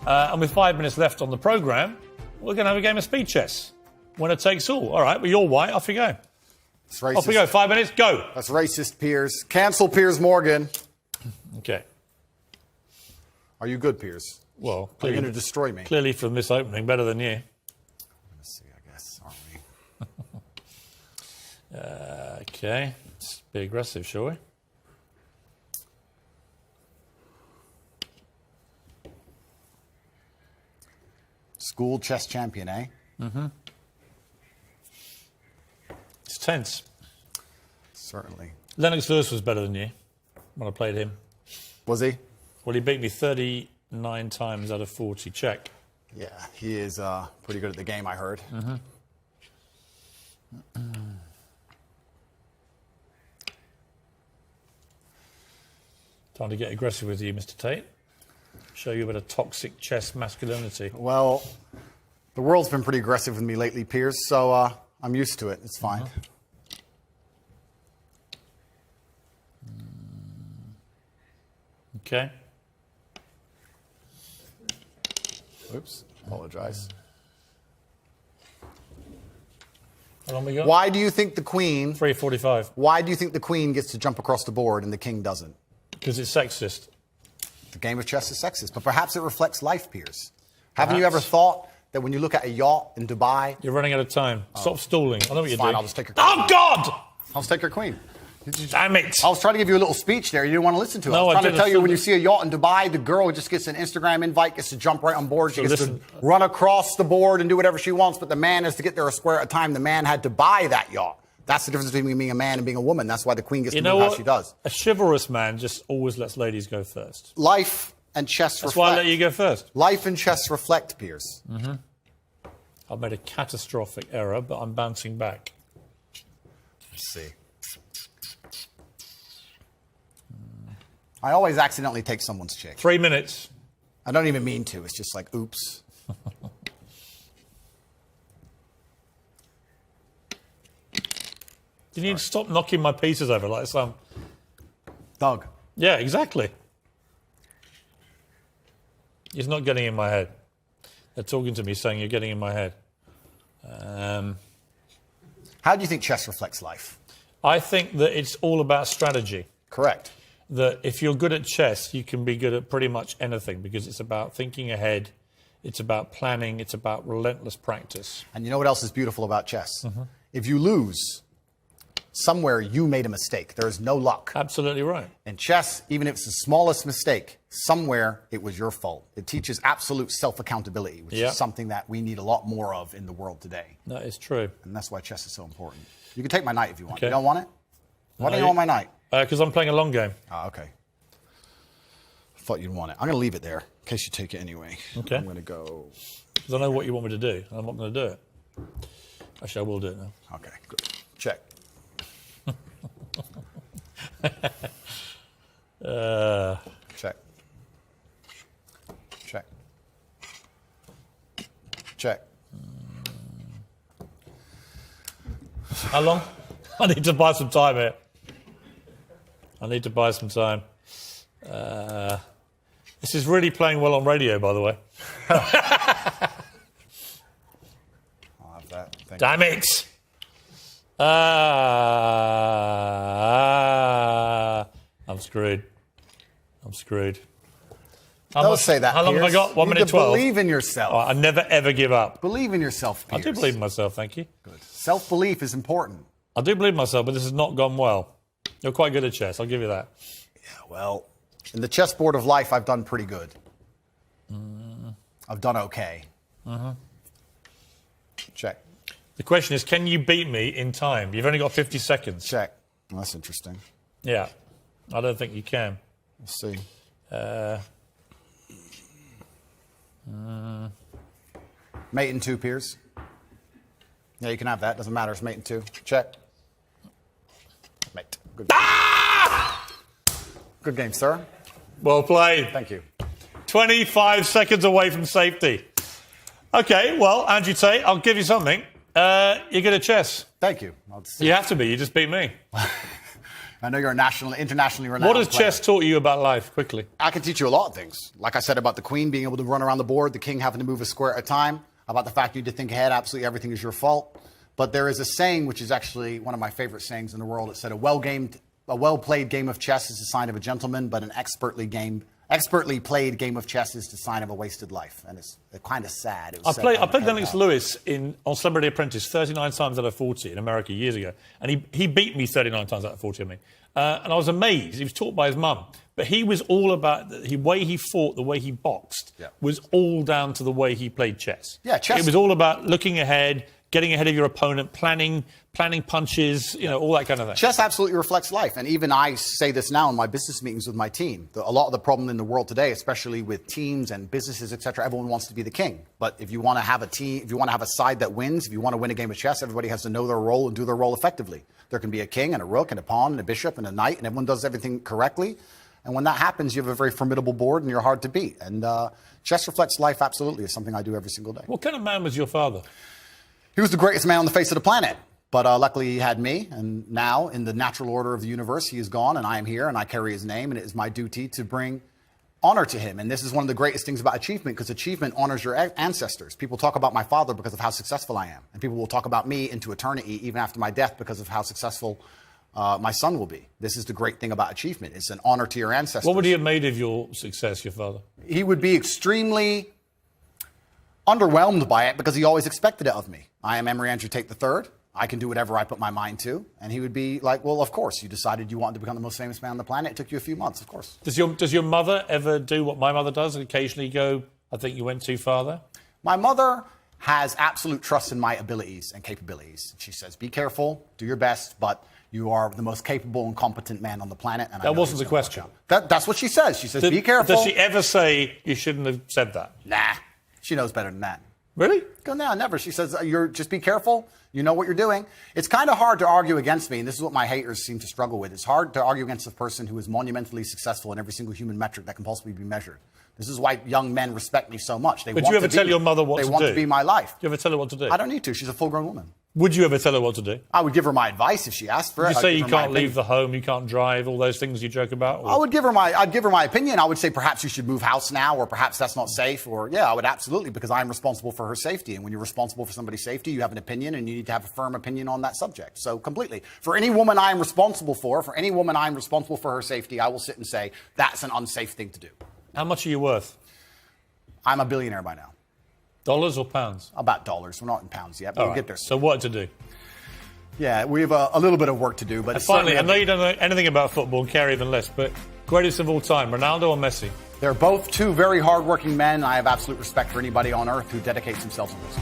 And with 5 minutes left on the programme, we're going to have a game of speed chess. Winner takes all. All right, well, you're white. Off you go. It's racist. Off we go. 5 minutes. Go. That's racist, Piers. Cancel Piers Morgan. Okay. Are you good, Piers? Well, are you going to destroy me? Clearly from this opening, better than you. Let's see, I guess, aren't we? Okay. Let's be aggressive, shall we? School chess champion, eh? Mm-hmm. It's tense. Certainly. Lennox Lewis was better than you when I played him. Was he? Well, he beat me 39 times out of 40. Check. Yeah, he is pretty good at the game, I heard. Mm-hmm. Time to get aggressive with you, Mr. Tate. Show you a bit of toxic chess masculinity. Well, the world's been pretty aggressive with me lately, Piers, so I'm used to it. It's fine. Okay. Oops, apologize. How long we got? Why do you think the queen... 3:45. Why do you think the queen gets to jump across the board and the king doesn't? Because it's sexist. The game of chess is sexist, but perhaps it reflects life, Piers. Haven't you ever thought that when you look at a yacht in Dubai... You're running out of time. Stop stalling. I know what you're doing. I'll just take your queen. Oh, God! I'll just take your queen. Damn it. I was trying to give you a little speech there. You didn't want to listen to it. No, I was trying to tell you when you didn't. see a yacht in Dubai, the girl just gets an Instagram invite, gets to jump right on board. She gets to run across the board and do whatever she wants, but the man has to get there a square at a time. The man had to buy that yacht. That's the difference between being a man and being a woman. That's why the queen gets to move how she does. A chivalrous man just always lets ladies go first. Life and chess reflect. That's why I let you go first. Life and chess reflect, Piers. Mm-hmm. I've made a catastrophic error, but I'm bouncing back. Let's see. I always accidentally take someone's chick. 3 minutes. I don't even mean to. It's just like, oops. You need to stop knocking my pieces over like some... Doug. Yeah, exactly. It's not getting in my head. They're talking to me saying you're getting in my head. How do you think chess reflects life? I think that it's all about strategy. Correct. That if you're good at chess, you can be good at pretty much anything because it's about thinking ahead, it's about planning, it's about relentless practice. And you know what else is beautiful about chess? If you lose, somewhere you made a mistake. There is no luck. Absolutely right. In chess, even if it's the smallest mistake, somewhere it was your fault. It teaches absolute self-accountability, which is something that we need a lot more of in the world today. That is true. And that's why chess is so important. You can take my knight if you want. Okay. You don't want it? Why don't you want my knight? Because I'm playing a long game. Ah, okay. I thought you'd want it. I'm going to leave it there in case you take it anyway. Okay. I'm going to go... Because I know what you want me to do. I'm not going to do it. Actually, I will do it now. Okay, good. Check. Check. Check. Check. How long? I need to buy some time here. I need to buy some time. This is really playing well on radio, by the way. I'll have that. Damn it! I'm screwed. I'm screwed. Don't say that, How long have I got? 1 minute 12. Believe in yourself. Oh, I never, ever give up. Believe in yourself, Piers. I do believe in myself, thank you. Good. Self-belief is important. I do believe in myself, but this has not gone well. You're quite good at chess, I'll give you that. Yeah, well, in the chessboard of life, I've done pretty good. I've done okay. Check. The question is, can you beat me in time? You've only got 50 seconds. Check. Well, that's interesting. Yeah, I don't think you can. Let's see. Mate in 2, Piers. Yeah, you can have that. Doesn't matter. It's mate in 2. Check. Mate. Good. Good game, sir. Well played. Thank you. 25 seconds away from safety. Okay, well, Andrew Tate, I'll give you something. You're good at chess. Thank you. You have to be. You just beat me. I know you're a internationally renowned What has player. chess taught you about life, quickly? I can teach you a lot of things. Like I said about the queen being able to run around the board, the king having to move a square at a time, about the fact you need to think ahead, absolutely everything is your fault. But there is a saying, which is actually one of my favorite sayings in the world. It said, a well-played game of chess is a sign of a gentleman, but an expertly played game of chess is the sign of a wasted life. And it's kind of sad. I played Lennox Lewis on Celebrity Apprentice 39 times out of 40 in America years ago. And he beat me 39 times out of 40, I mean. And I was amazed. He was taught by his mum. But he was all about the way he fought, the way he boxed, was all down to the way he played chess. Yeah, chess. It was all about looking ahead, getting ahead of your opponent, planning punches, all that kind of thing. Chess absolutely reflects life. And even I say this now in my business meetings with my team. A lot of the problem in the world today, especially with teams and businesses, etc., everyone wants to be the king. But if you want to have a team, if you want to have a side that wins, if you want to win a game of chess, everybody has to know their role and do their role effectively. There can be a king and a rook and a pawn and a bishop and a knight, and everyone does everything correctly. And when that happens, you have a very formidable board and you're hard to beat. And chess reflects life absolutely. It's something I do every single day. What kind of man was your father? He was the greatest man on the face of the planet. But luckily he had me, and now in the natural order of the universe, he is gone, and I am here, and I carry his name, and it is my duty to bring honor to him. And this is one of the greatest things about achievement, because achievement honors your ancestors. People talk about my father because of how successful I am, and people will talk about me into eternity, even after my death, because of how successful my son will be. This is the great thing about achievement. It's an honor to your ancestors. What would he have made of your success, your father? He would be extremely underwhelmed by it, because he always expected it of me. I am Emory Andrew Tate III. I can do whatever I put my mind to. And he would be like, well, of course, you decided you wanted to become the most famous man on the planet. It took you a few months, of course. Does your mother ever do what my mother does and occasionally go, I think you went too far there? My mother has absolute trust in my abilities and capabilities. She says, be careful, do your best, but you are the most capable and competent man on the planet. And that wasn't the question. That's what she says. She says, be careful. Does she ever say you shouldn't have said that? Nah, she knows better than that. Really? No, never. She says, just be careful. You know what you're doing. It's kind of hard to argue against me, and this is what my haters seem to struggle with. It's hard to argue against a person who is monumentally successful in every single human metric that can possibly be measured. This is why young men respect me so much. Would you ever tell your mother what to do? They want to be my life. Do you ever tell her what to do? I don't need to. She's a full-grown woman. Would you ever tell her what to do? I would give her my advice if she asked for it. You say you can't leave the home, you can't drive, all those things you joke about? Or? I'd give her my opinion. I would say perhaps you should move house now, or perhaps that's not safe, or yeah, I would absolutely, because I'm responsible for her safety. And when you're responsible for somebody's safety, you have an opinion, and you need to have a firm opinion on that subject. So completely. For any woman I'm responsible for her safety, I will sit and say, that's an unsafe thing to do. How much are you worth? I'm a billionaire by now. Dollars or pounds? About dollars. We're not in pounds yet, but we'll get there soon. So what to do? Yeah, we have a little bit of work to do. But finally, I know you don't know anything about football, care even less, but greatest of all time, Ronaldo or Messi? They're both two very hardworking men, and I have absolute respect for anybody on earth who dedicates themselves to this.